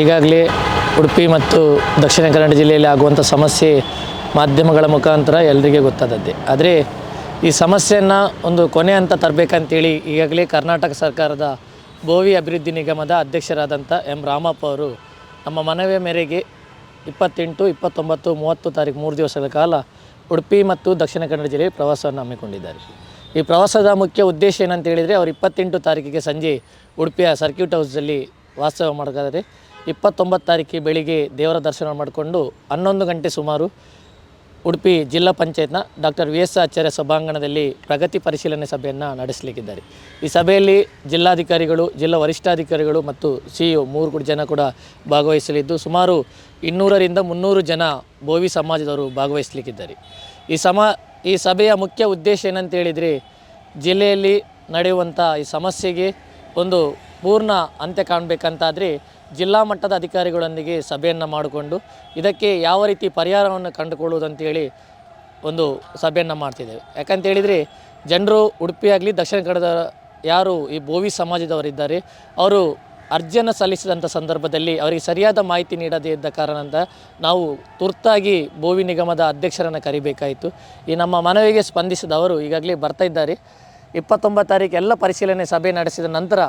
ಈಗಾಗಲೇ ಉಡುಪಿ ಮತ್ತು ದಕ್ಷಿಣ ಕನ್ನಡ ಜಿಲ್ಲೆಯಲ್ಲಿ ಆಗುವಂಥ ಸಮಸ್ಯೆ ಮಾಧ್ಯಮಗಳ ಮುಖಾಂತರ ಎಲ್ಲರಿಗೆ ಗೊತ್ತಾದದ್ದೇ. ಆದರೆ ಈ ಸಮಸ್ಯೆಯನ್ನು ಒಂದು ಕೊನೆ ಅಂತ ತರಬೇಕಂತೇಳಿ ಈಗಾಗಲೇ ಕರ್ನಾಟಕ ಸರ್ಕಾರದ ಬೋವಿ ಅಭಿವೃದ್ಧಿ ನಿಗಮದ ಅಧ್ಯಕ್ಷರಾದಂಥ ಎಂ ರಾಮಪ್ಪ ಅವರು ನಮ್ಮ ಮನವಿಯ ಮೇರೆಗೆ 28, 29, 30 ತಾರೀಕು 3 ದಿವಸಗಳ ಕಾಲ ಉಡುಪಿ ಮತ್ತು ದಕ್ಷಿಣ ಕನ್ನಡ ಜಿಲ್ಲೆಯಲ್ಲಿ ಪ್ರವಾಸವನ್ನು ಹಮ್ಮಿಕೊಂಡಿದ್ದಾರೆ. ಈ ಪ್ರವಾಸದ ಮುಖ್ಯ ಉದ್ದೇಶ ಏನಂತ ಹೇಳಿದರೆ, ಅವರು 28 ತಾರೀಕಿಗೆ ಸಂಜೆ ಉಡುಪಿಯ ಸರ್ಕ್ಯೂಟ್ ಹೌಸಲ್ಲಿ ವಾಸ್ತವ ಮಾಡ್ತಾರೆ. 29 ತಾರೀಕಿಗೆ ಬೆಳಿಗ್ಗೆ ದೇವರ ದರ್ಶನ ಮಾಡಿಕೊಂಡು 11 ಗಂಟೆ ಸುಮಾರು ಉಡುಪಿ ಜಿಲ್ಲಾ ಪಂಚಾಯತ್ನ ಡಾಕ್ಟರ್ VS ಆಚಾರ್ಯ ಸಭಾಂಗಣದಲ್ಲಿ ಪ್ರಗತಿ ಪರಿಶೀಲನೆ ಸಭೆಯನ್ನು ನಡೆಸಲಿಕ್ಕಿದ್ದಾರೆ. ಈ ಸಭೆಯಲ್ಲಿ ಜಿಲ್ಲಾಧಿಕಾರಿಗಳು, ಜಿಲ್ಲಾ ವರಿಷ್ಠಾಧಿಕಾರಿಗಳು ಮತ್ತು CEO 3 ಜನ ಕೂಡ ಭಾಗವಹಿಸಲಿದ್ದು, ಸುಮಾರು 200ರಿಂದ 300 ಜನ ಬೋವಿ ಸಮಾಜದವರು ಭಾಗವಹಿಸಲಿಕ್ಕಿದ್ದಾರೆ. ಈ ಸಭೆಯ ಮುಖ್ಯ ಉದ್ದೇಶ ಏನಂತ ಹೇಳಿದರೆ, ಜಿಲ್ಲೆಯಲ್ಲಿ ನಡೆಯುವಂಥ ಈ ಸಮಸ್ಯೆಗೆ ಒಂದು ಪೂರ್ಣ ಅಂತ್ಯ ಕಾಣಬೇಕಂತಾದರೆ ಜಿಲ್ಲಾ ಮಟ್ಟದ ಅಧಿಕಾರಿಗಳೊಂದಿಗೆ ಸಭೆಯನ್ನು ಮಾಡಿಕೊಂಡು ಇದಕ್ಕೆ ಯಾವ ರೀತಿ ಪರಿಹಾರವನ್ನು ಕಂಡುಕೊಳ್ಳುವುದಂತೇಳಿ ಒಂದು ಸಭೆಯನ್ನು ಮಾಡ್ತಿದ್ದೇವೆ. ಯಾಕಂತೇಳಿದರೆ, ಜನರು ಉಡುಪಿ ಆಗಲಿ ದಕ್ಷಿಣ ಕನ್ನಡದ ಯಾರು ಈ ಬೋವಿ ಸಮಾಜದವರಿದ್ದಾರೆ, ಅವರು ಅರ್ಜಿಯನ್ನು ಸಲ್ಲಿಸಿದಂಥ ಸಂದರ್ಭದಲ್ಲಿ ಅವರಿಗೆ ಸರಿಯಾದ ಮಾಹಿತಿ ನೀಡದೇ ಇದ್ದ ಕಾರಣದಿಂದ ನಾವು ತುರ್ತಾಗಿ ಬೋವಿ ನಿಗಮದ ಅಧ್ಯಕ್ಷರನ್ನು ಕರಿಬೇಕಾಯಿತು. ಈ ನಮ್ಮ ಮನವಿಗೆ ಸ್ಪಂದಿಸಿದವರು ಈಗಾಗಲೇ ಬರ್ತಾ ಇದ್ದಾರೆ. 29 ತಾರೀಕು ಎಲ್ಲ ಪರಿಶೀಲನೆ ಸಭೆ ನಡೆಸಿದ ನಂತರ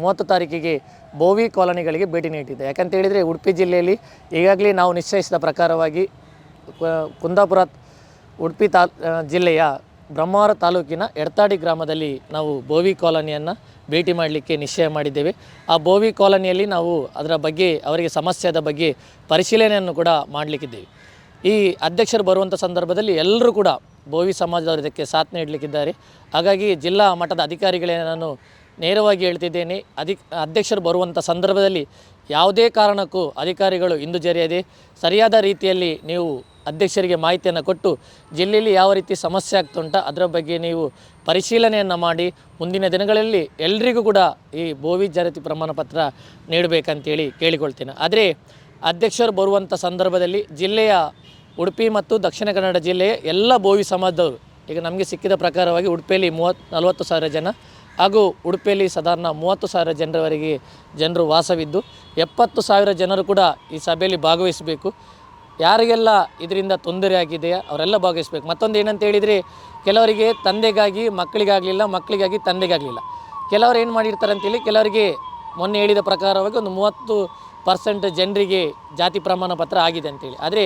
30 ತಾರೀಕಿಗೆ ಬೋವಿ ಕಾಲೋನಿಗಳಿಗೆ ಭೇಟಿ ನೀಡಿದೆ. ಯಾಕಂತೇಳಿದರೆ, ಉಡುಪಿ ಜಿಲ್ಲೆಯಲ್ಲಿ ಈಗಾಗಲೇ ನಾವು ನಿಶ್ಚಯಿಸಿದ ಪ್ರಕಾರವಾಗಿ ಕುಂದಾಪುರ ಉಡುಪಿ ಜಿಲ್ಲೆಯ ಬ್ರಹ್ಮಾವರ ತಾಲೂಕಿನ ಎಡತಾಡಿ ಗ್ರಾಮದಲ್ಲಿ ನಾವು ಬೋವಿ ಕಾಲೋನಿಯನ್ನು ಭೇಟಿ ಮಾಡಲಿಕ್ಕೆ ನಿಶ್ಚಯ ಮಾಡಿದ್ದೇವೆ. ಆ ಬೋವಿ ಕಾಲೋನಿಯಲ್ಲಿ ನಾವು ಅದರ ಬಗ್ಗೆ, ಅವರಿಗೆ ಸಮಸ್ಯೆದ ಬಗ್ಗೆ ಪರಿಶೀಲನೆಯನ್ನು ಕೂಡ ಮಾಡಲಿಕ್ಕಿದ್ದೇವೆ. ಈ ಅಧ್ಯಕ್ಷರು ಬರುವಂಥ ಸಂದರ್ಭದಲ್ಲಿ ಎಲ್ಲರೂ ಕೂಡ ಬೋವಿ ಸಮಾಜದವರು ಇದಕ್ಕೆ ಸಾಥ್ ನೀಡಲಿಕ್ಕಿದ್ದಾರೆ. ಹಾಗಾಗಿ ಜಿಲ್ಲಾ ಮಟ್ಟದ ಅಧಿಕಾರಿಗಳೇ ನಾನು ನೇರವಾಗಿ ಹೇಳ್ತಿದ್ದೇನೆ, ಅಧ್ಯಕ್ಷರು ಬರುವಂಥ ಸಂದರ್ಭದಲ್ಲಿ ಯಾವುದೇ ಕಾರಣಕ್ಕೂ ಅಧಿಕಾರಿಗಳು ಇಂದು ಜರಿಯದೆ ಸರಿಯಾದ ರೀತಿಯಲ್ಲಿ ನೀವು ಅಧ್ಯಕ್ಷರಿಗೆ ಮಾಹಿತಿಯನ್ನು ಕೊಟ್ಟು ಜಿಲ್ಲೆಯಲ್ಲಿ ಯಾವ ರೀತಿ ಸಮಸ್ಯೆ ಆಗ್ತುಂಟ ಅದರ ಬಗ್ಗೆ ನೀವು ಪರಿಶೀಲನೆಯನ್ನು ಮಾಡಿ ಮುಂದಿನ ದಿನಗಳಲ್ಲಿ ಎಲ್ರಿಗೂ ಕೂಡ ಈ ಬೋವಿ ಜಾಗೃತಿ ಪ್ರಮಾಣ ಪತ್ರ ನೀಡಬೇಕಂತೇಳಿ ಕೇಳಿಕೊಳ್ತೇನೆ. ಆದರೆ ಅಧ್ಯಕ್ಷರು ಬರುವಂಥ ಸಂದರ್ಭದಲ್ಲಿ ಜಿಲ್ಲೆಯ ಉಡುಪಿ ಮತ್ತು ದಕ್ಷಿಣ ಕನ್ನಡ ಜಿಲ್ಲೆಯ ಎಲ್ಲ ಬೋವಿ ಸಮಾಜದವರು, ಈಗ ನಮಗೆ ಸಿಕ್ಕಿದ ಪ್ರಕಾರವಾಗಿ ಉಡುಪಿಯಲ್ಲಿ 40 ಸಾವಿರ ಜನ ಹಾಗೂ ಉಡುಪಿಯಲ್ಲಿ ಸಾಧಾರಣ 30,000 ಜನರವರೆಗೆ ಜನರು ವಾಸವಿದ್ದು 70,000 ಜನರು ಕೂಡ ಈ ಸಭೆಯಲ್ಲಿ ಭಾಗವಹಿಸಬೇಕು. ಯಾರಿಗೆಲ್ಲ ಇದರಿಂದ ತೊಂದರೆ ಆಗಿದೆಯಾ ಅವರೆಲ್ಲ ಭಾಗವಹಿಸಬೇಕು. ಮತ್ತೊಂದು ಏನಂತ ಹೇಳಿದರೆ, ಕೆಲವರಿಗೆ ತಂದೆಗಾಗಿ ಮಕ್ಕಳಿಗಾಗಲಿಲ್ಲ, ಮಕ್ಕಳಿಗಾಗಿ ತಂದೆಗಾಗಲಿಲ್ಲ. ಕೆಲವರು ಏನು ಮಾಡಿರ್ತಾರೆ ಅಂತೇಳಿ, ಕೆಲವರಿಗೆ ಮೊನ್ನೆ ಹೇಳಿದ ಪ್ರಕಾರವಾಗಿ ಒಂದು 30% ಜನರಿಗೆ ಜಾತಿ ಪ್ರಮಾಣ ಪತ್ರ ಆಗಿದೆ ಅಂತೇಳಿ. ಆದರೆ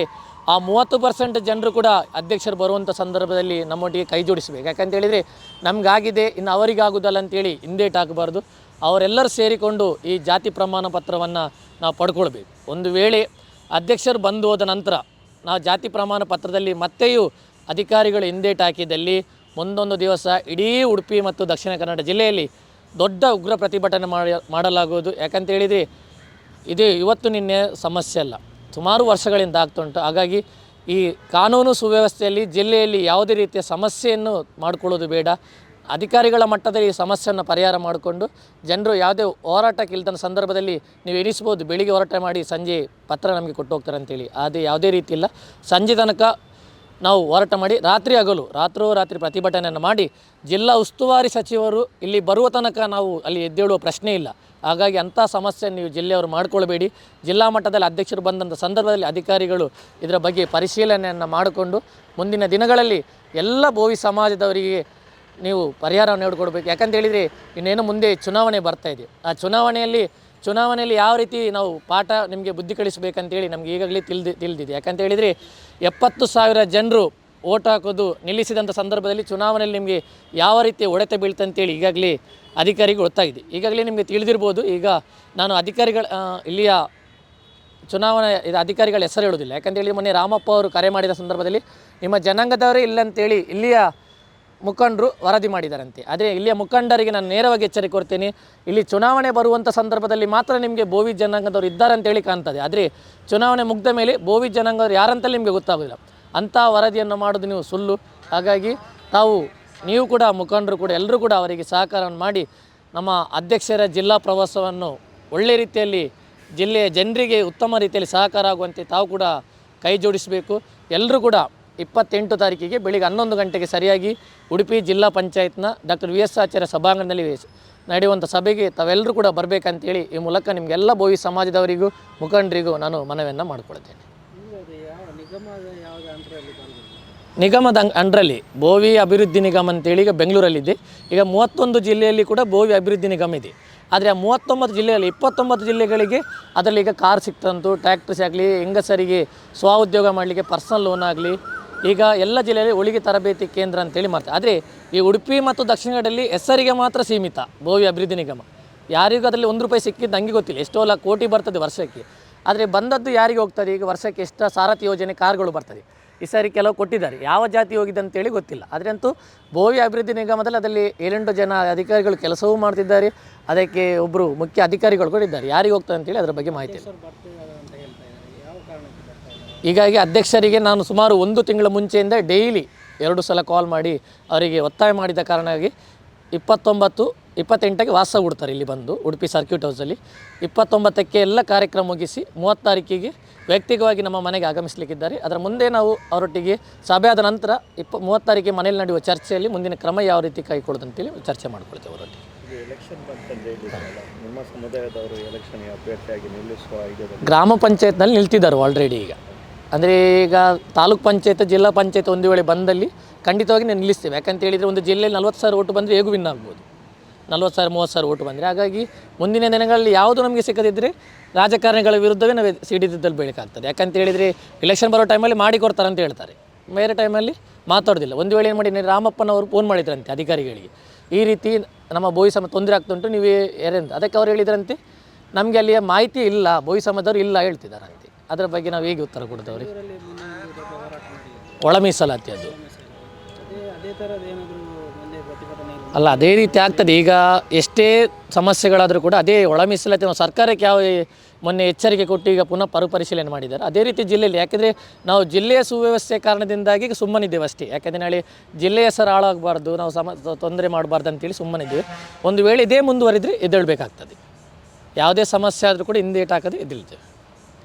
ಆ 30% ಜನರು ಕೂಡ ಅಧ್ಯಕ್ಷರು ಬರುವಂಥ ಸಂದರ್ಭದಲ್ಲಿ ನಮ್ಮೊಟ್ಟಿಗೆ ಕೈ ಜೋಡಿಸಬೇಕು. ಯಾಕಂತೇಳಿದರೆ, ನಮಗಾಗಿದೆ ಇನ್ನು ಅವರಿಗಾಗೋದಲ್ಲ ಅಂತೇಳಿ ಹಿಂದೇಟು ಹಾಕಬಾರ್ದು. ಅವರೆಲ್ಲರೂ ಸೇರಿಕೊಂಡು ಈ ಜಾತಿ ಪ್ರಮಾಣ ಪತ್ರವನ್ನು ನಾವು ಪಡ್ಕೊಳ್ಬೇಕು. ಒಂದು ವೇಳೆ ಅಧ್ಯಕ್ಷರು ಬಂದು ಹೋದ ನಂತರ ನಾವು ಜಾತಿ ಪ್ರಮಾಣ ಪತ್ರದಲ್ಲಿ ಮತ್ತೆಯೂ ಅಧಿಕಾರಿಗಳು ಹಿಂದೇಟು ಹಾಕಿದಲ್ಲಿ ಮುಂದೊಂದು ದಿವಸ ಇಡೀ ಉಡುಪಿ ಮತ್ತು ದಕ್ಷಿಣ ಕನ್ನಡ ಜಿಲ್ಲೆಯಲ್ಲಿ ದೊಡ್ಡ ಉಗ್ರ ಪ್ರತಿಭಟನೆ ಮಾಡಲಾಗುವುದು. ಯಾಕಂತೇಳಿದರೆ, ಇದು ಇವತ್ತು ನಿನ್ನೆ ಸಮಸ್ಯೆ ಅಲ್ಲ, ಸುಮಾರು ವರ್ಷಗಳಿಂದ ಆಗ್ತುಂಟು. ಹಾಗಾಗಿ ಈ ಕಾನೂನು ಸುವ್ಯವಸ್ಥೆಯಲ್ಲಿ ಜಿಲ್ಲೆಯಲ್ಲಿ ಯಾವುದೇ ರೀತಿಯ ಸಮಸ್ಯೆಯನ್ನು ಮಾಡಿಕೊಳ್ಳೋದು ಬೇಡ. ಅಧಿಕಾರಿಗಳ ಮಟ್ಟದಲ್ಲಿ ಈ ಸಮಸ್ಯೆಯನ್ನು ಪರಿಹಾರ ಮಾಡಿಕೊಂಡು ಜನರು ಯಾವುದೇ ಹೋರಾಟಕ್ಕೆ ಇಲ್ದ ಸಂದರ್ಭದಲ್ಲಿ ನೀವು ಎನಿಸ್ಬೋದು, ಬೆಳಿಗ್ಗೆ ಹೋರಾಟ ಮಾಡಿ ಸಂಜೆ ಪತ್ರ ನಮಗೆ ಕೊಟ್ಟು ಹೋಗ್ತಾರೆ ಅಂತೇಳಿ. ಅದು ಯಾವುದೇ ರೀತಿ ಇಲ್ಲ. ಸಂಜೆ ತನಕ ನಾವು ಹೋರಾಟ ಮಾಡಿ ರಾತ್ರಿ ಪ್ರತಿಭಟನೆಯನ್ನು ಮಾಡಿ ಜಿಲ್ಲಾ ಉಸ್ತುವಾರಿ ಸಚಿವರು ಇಲ್ಲಿ ಬರುವ ತನಕ ನಾವು ಅಲ್ಲಿ ಎದ್ದೇಳುವ ಪ್ರಶ್ನೆ ಇಲ್ಲ. ಹಾಗಾಗಿ ಅಂಥ ಸಮಸ್ಯೆ ನೀವು ಜಿಲ್ಲೆಯವರು ಮಾಡಿಕೊಳ್ಬೇಡಿ. ಜಿಲ್ಲಾ ಮಟ್ಟದಲ್ಲಿ ಅಧ್ಯಕ್ಷರು ಬಂದಂಥ ಸಂದರ್ಭದಲ್ಲಿ ಅಧಿಕಾರಿಗಳು ಇದರ ಬಗ್ಗೆ ಪರಿಶೀಲನೆಯನ್ನು ಮಾಡಿಕೊಂಡು ಮುಂದಿನ ದಿನಗಳಲ್ಲಿ ಎಲ್ಲ ಬೋವಿ ಸಮಾಜದವರಿಗೆ ನೀವು ಪರಿಹಾರ ನೀಡಿಕೊಡ್ಬೇಕು. ಯಾಕಂತೇಳಿದರೆ, ಇನ್ನೇನು ಮುಂದೆ ಚುನಾವಣೆ ಬರ್ತಾಯಿದೆ. ಆ ಚುನಾವಣೆಯಲ್ಲಿ ಯಾವ ರೀತಿ ನಾವು ಪಾಠ ನಿಮಗೆ ಬುದ್ಧಿ ಕಲಿಸಬೇಕಂತೇಳಿ ನಮಗೆ ಈಗಾಗಲೇ ತಿಳಿದಿದೆ. ಯಾಕಂತೇಳಿದರೆ, 70,000 ಜನರು ಓಟ್ ಹಾಕೋದು ನಿಲ್ಲಿಸಿದಂಥ ಸಂದರ್ಭದಲ್ಲಿ ಚುನಾವಣೆಯಲ್ಲಿ ನಿಮಗೆ ಯಾವ ರೀತಿ ಹೊಡೆತ ಬೀಳ್ತಂತೇಳಿ ಈಗಾಗಲೇ ಅಧಿಕಾರಿಗಳು ಗೊತ್ತಾಗಿದೆ. ಈಗಾಗಲೇ ನಿಮಗೆ ತಿಳಿದಿರ್ಬೋದು. ಈಗ ನಾನು ಇಲ್ಲಿಯ ಚುನಾವಣಾ ಅಧಿಕಾರಿಗಳ ಹೆಸರು ಹೇಳೋದಿಲ್ಲ. ಯಾಕಂತೇಳಿ ಮೊನ್ನೆ ರಾಮಪ್ಪ ಅವರು ಕರೆ ಮಾಡಿದ ಸಂದರ್ಭದಲ್ಲಿ ನಿಮ್ಮ ಜನಾಂಗದವರೇ ಇಲ್ಲಂತೇಳಿ ಇಲ್ಲಿಯ ಮುಖಂಡರು ವರದಿ ಮಾಡಿದ್ದಾರಂತೆ. ಆದರೆ ಇಲ್ಲಿಯ ಮುಖಂಡರಿಗೆ ನಾನು ನೇರವಾಗಿ ಎಚ್ಚರಿಕೆ ಕೊಡ್ತೇನೆ, ಇಲ್ಲಿ ಚುನಾವಣೆ ಬರುವಂಥ ಸಂದರ್ಭದಲ್ಲಿ ಮಾತ್ರ ನಿಮಗೆ ಬೋವಿ ಜನಾಂಗದವರು ಇದ್ದಾರೆ ಅಂತೇಳಿ ಕಾಣ್ತದೆ. ಆದರೆ ಚುನಾವಣೆ ಮುಗಿದ ಮೇಲೆ ಬೋವಿ ಜನಾಂಗದವರು ಯಾರಂತಲೇ ನಿಮಗೆ ಗೊತ್ತಾಗೋದಿಲ್ಲ. ಅಂಥ ವರದಿಯನ್ನು ಮಾಡೋದು ನೀವು ಸುಳ್ಳು. ಹಾಗಾಗಿ ನೀವು ಕೂಡ ಮುಖಂಡರು ಕೂಡ ಎಲ್ಲರೂ ಕೂಡ ಅವರಿಗೆ ಸಹಕಾರವನ್ನು ಮಾಡಿ ನಮ್ಮ ಅಧ್ಯಕ್ಷರ ಜಿಲ್ಲಾ ಪ್ರವಾಸವನ್ನು ಒಳ್ಳೆಯ ರೀತಿಯಲ್ಲಿ ಜಿಲ್ಲೆಯ ಜನರಿಗೆ ಉತ್ತಮ ರೀತಿಯಲ್ಲಿ ಸಹಕಾರ ಆಗುವಂತೆ ತಾವು ಕೂಡ ಕೈ ಜೋಡಿಸಬೇಕು. ಎಲ್ಲರೂ ಕೂಡ 28 ತಾರೀಕಿಗೆ ಬೆಳಿಗ್ಗೆ 11 ಗಂಟೆಗೆ ಸರಿಯಾಗಿ ಉಡುಪಿ ಜಿಲ್ಲಾ ಪಂಚಾಯತ್ನ ಡಾಕ್ಟರ್ VS ಆಚಾರ್ಯ ಸಭಾಂಗಣದಲ್ಲಿ ನಡೆಯುವಂಥ ಸಭೆಗೆ ತಾವೆಲ್ಲರೂ ಕೂಡ ಬರಬೇಕಂತೇಳಿ ಈ ಮೂಲಕ ನಿಮಗೆಲ್ಲ ಬೋವಿ ಸಮಾಜದವರಿಗೂ ಮುಖಂಡರಿಗೂ ನಾನು ಮನವಿಯನ್ನು ಮಾಡಿಕೊಳ್ತೇನೆ. ನಿಗಮದ ಅಂಡರಲ್ಲಿ ಬೋವಿ ಅಭಿವೃದ್ಧಿ ನಿಗಮ ಅಂತೇಳಿ ಈಗ ಬೆಂಗಳೂರಲ್ಲಿದೆ. ಈಗ 31 ಜಿಲ್ಲೆಯಲ್ಲಿ ಕೂಡ ಬೋವಿ ಅಭಿವೃದ್ಧಿ ನಿಗಮ ಇದೆ. ಆದರೆ ಆ 39 ಜಿಲ್ಲೆಯಲ್ಲಿ 29 ಜಿಲ್ಲೆಗಳಿಗೆ ಅದರಲ್ಲಿ ಈಗ ಕಾರ್ ಸಿಕ್ತಂತು, ಟ್ರ್ಯಾಕ್ಟರ್ಸ್ ಆಗಲಿ, ಹೆಂಗಸರಿಗೆ ಸ್ವಉದ್ಯೋಗ ಮಾಡಲಿಕ್ಕೆ ಪರ್ಸನಲ್ ಲೋನ್ ಆಗಲಿ, ಈಗ ಎಲ್ಲ ಜಿಲ್ಲೆಯಲ್ಲಿ ಹೊಲಿಗೆ ತರಬೇತಿ ಕೇಂದ್ರ ಅಂತೇಳಿ ಮಾಡ್ತಾರೆ. ಆದರೆ ಈ ಉಡುಪಿ ಮತ್ತು ದಕ್ಷಿಣ ಕನ್ನಡದಲ್ಲಿ ಹೆಸರಿಗೆ ಮಾತ್ರ ಸೀಮಿತ ಬೋವಿ ಅಭಿವೃದ್ಧಿ ನಿಗಮ. ಯಾರಿಗೂ ಅದರಲ್ಲಿ 1 ರೂಪಾಯಿ ಸಿಕ್ಕಿದ್ದು ನನಗೆ ಗೊತ್ತಿಲ್ಲ. ಎಷ್ಟೋ ಕೋಟಿ ಬರ್ತದೆ ವರ್ಷಕ್ಕೆ. ಆದರೆ ಬಂದದ್ದು ಯಾರಿಗೆ ಹೋಗ್ತದೆ? ಈಗ ವರ್ಷಕ್ಕೆ ಎಷ್ಟು ಸಾರಥಿ ಯೋಜನೆ ಕಾರ್ಗಳು ಬರ್ತದೆ. ಈ ಸಾರಿ ಕೆಲವು ಕೊಟ್ಟಿದ್ದಾರೆ, ಯಾವ ಜಾತಿ ಹೋಗಿದೆ ಅಂತೇಳಿ ಗೊತ್ತಿಲ್ಲ. ಆದರೆ ಅಂತೂ ಬೋವಿ ಅಭಿವೃದ್ಧಿ ನಿಗಮದಲ್ಲಿ ಅದರಲ್ಲಿ 7-8 ಜನ ಅಧಿಕಾರಿಗಳು ಕೆಲಸವೂ ಮಾಡ್ತಿದ್ದಾರೆ. ಅದಕ್ಕೆ ಒಬ್ಬರು ಮುಖ್ಯ ಅಧಿಕಾರಿಗಳು ಕೂಡ ಇದ್ದಾರೆ. ಯಾರಿಗೆ ಹೋಗ್ತದೆ ಅಂತೇಳಿ ಅದರ ಬಗ್ಗೆ ಮಾಹಿತಿ ಇಲ್ಲ. ಹೀಗಾಗಿ ಅಧ್ಯಕ್ಷರಿಗೆ ನಾನು ಸುಮಾರು 1 ತಿಂಗಳ ಮುಂಚೆಯಿಂದ ಡೈಲಿ 2 ಸಲ ಕಾಲ್ ಮಾಡಿ ಅವರಿಗೆ ಒತ್ತಾಯ ಮಾಡಿದ ಕಾರಣವಾಗಿ 29, 28ಕ್ಕೆ ವಾಸ ಕೊಡ್ತಾರೆ ಇಲ್ಲಿ ಬಂದು ಉಡುಪಿ ಸರ್ಕ್ಯೂಟ್ ಹೌಸಲ್ಲಿ. 29ಕ್ಕೆ ಎಲ್ಲ ಕಾರ್ಯಕ್ರಮ ಮುಗಿಸಿ 30 ತಾರೀಕಿಗೆ ವ್ಯಕ್ತಿಗವಾಗಿ ನಮ್ಮ ಮನೆಗೆ ಆಗಮಿಸಲಿಕ್ಕಿದ್ದಾರೆ. ಅದರ ಮುಂದೆ ನಾವು ಅವರೊಟ್ಟಿಗೆ ಸಭೆ ಆದ ನಂತರ 30 ತಾರೀಕಿಗೆ ಮನೆಯಲ್ಲಿ ನಡೆಯುವ ಚರ್ಚೆಯಲ್ಲಿ ಮುಂದಿನ ಕ್ರಮ ಯಾವ ರೀತಿ ಕೈಗೊಳ್ಳೋದು ಅಂತೇಳಿ ಚರ್ಚೆ ಮಾಡ್ಕೊಳ್ತೇವೆ ಅವರೊಟ್ಟಿಗೆ. ನಿಮ್ಮ ಸಮುದಾಯದವರು ಎಲೆಕ್ಷನ್ ಅಭ್ಯರ್ಥಿಯಾಗಿ ನಿಲ್ಲಿಸುವ ಗ್ರಾಮ ಪಂಚಾಯತ್ನಲ್ಲಿ ನಿಲ್ತಿದ್ದಾರೆ ಆಲ್ರೆಡಿ. ಈಗ ಅಂದರೆ ಈಗ ತಾಲೂಕ್ ಪಂಚಾಯತ್, ಜಿಲ್ಲಾ ಪಂಚಾಯತ್ ಒಂದು ವೇಳೆ ಬಂದಲ್ಲಿ ಖಂಡಿತವಾಗಿ ನಾನು ನಿಲ್ಲಿಸ್ತೇವೆ. ಯಾಕಂತ ಹೇಳಿದರೆ ಒಂದು ಜಿಲ್ಲೆಯಲ್ಲಿ 40,000 ಓಟು ಬಂದರೆ ಹೇಗೂ ವಿನ್ ಆಗ್ಬೋದು. 40,000 30,000 ಓಟು ಬಂದರೆ. ಹಾಗಾಗಿ ಮುಂದಿನ ದಿನಗಳಲ್ಲಿ ಯಾವುದು ನಮಗೆ ಸಿಕ್ಕದಿದ್ದರೆ ರಾಜಕಾರಣಿಗಳ ವಿರುದ್ಧವೇ ನಾವು ಸಿಡಿದಿದ್ದಲ್ಲಿ ಬೆಳಕಾಗ್ತದೆ. ಯಾಕಂತ ಹೇಳಿದರೆ ಎಲೆಕ್ಷನ್ ಬರೋ ಟೈಮಲ್ಲಿ ಮಾಡಿಕೊಡ್ತಾರೆ ಅಂತ ಹೇಳ್ತಾರೆ, ಬೇರೆ ಟೈಮಲ್ಲಿ ಮಾತಾಡೋದಿಲ್ಲ. ಒಂದು ವೇಳೆ ಏನು ಮಾಡಿ ರಾಮಪ್ಪನವರು ಫೋನ್ ಮಾಡಿದ್ರಂತೆ ಅಧಿಕಾರಿಗಳಿಗೆ, ಈ ರೀತಿ ನಮ್ಮ ಬೋವಿ ಸಮಾಜ ತೊಂದರೆ ಆಗ್ತುಂಟು, ನೀವೇ ಯಾರೆಂತ. ಅದಕ್ಕೆ ಅವ್ರು ಹೇಳಿದ್ರಂತೆ ನಮಗೆ ಅಲ್ಲಿಯ ಮಾಹಿತಿ ಇಲ್ಲ, ಬೋವಿ ಸಮಾಜದವರು ಇಲ್ಲ ಹೇಳ್ತಿದ್ದಾರಂತೆ. ಅದರ ಬಗ್ಗೆ ನಾವು ಹೇಗೆ ಉತ್ತರ ಕೊಡ್ತೇವ್ರಿ? ಒಳ ಮೀಸಲಾತಿ ಅದು ಅಲ್ಲ, ಅದೇ ರೀತಿ ಆಗ್ತದೆ. ಈಗ ಎಷ್ಟೇ ಸಮಸ್ಯೆಗಳಾದರೂ ಕೂಡ ಅದೇ ಒಳ ಮೀಸಲಾತಿ ನಾವು ಸರ್ಕಾರಕ್ಕೆ ಯಾವ ಮೊನ್ನೆ ಎಚ್ಚರಿಕೆ ಕೊಟ್ಟು ಈಗ ಪುನಃ ಪರಿಶೀಲನೆ ಮಾಡಿದ್ದಾರೆ. ಅದೇ ರೀತಿ ಜಿಲ್ಲೆಯಲ್ಲಿ, ಯಾಕೆಂದರೆ ನಾವು ಜಿಲ್ಲೆಯ ಸುವ್ಯವಸ್ಥೆ ಕಾರಣದಿಂದಾಗಿ ಸುಮ್ಮನಿದ್ದೇವೆ ಅಷ್ಟೇ. ಯಾಕೆಂದರೆ ನಾಳೆ ಜಿಲ್ಲೆಯ ಹೆಸರು ಹಾಳಾಗಬಾರ್ದು, ನಾವು ತೊಂದರೆ ಮಾಡಬಾರ್ದು ಅಂತೇಳಿ ಸುಮ್ಮನಿದ್ದೇವೆ. ಒಂದು ವೇಳೆ ಇದೇ ಮುಂದುವರಿದರೆ ಎದ್ದೇಳಬೇಕಾಗ್ತದೆ. ಯಾವುದೇ ಸಮಸ್ಯೆ ಆದರೂ ಕೂಡ ಹಿಂದೇಟಾಕದೆ ಎದ್ದೇಳ್ತೇವೆ.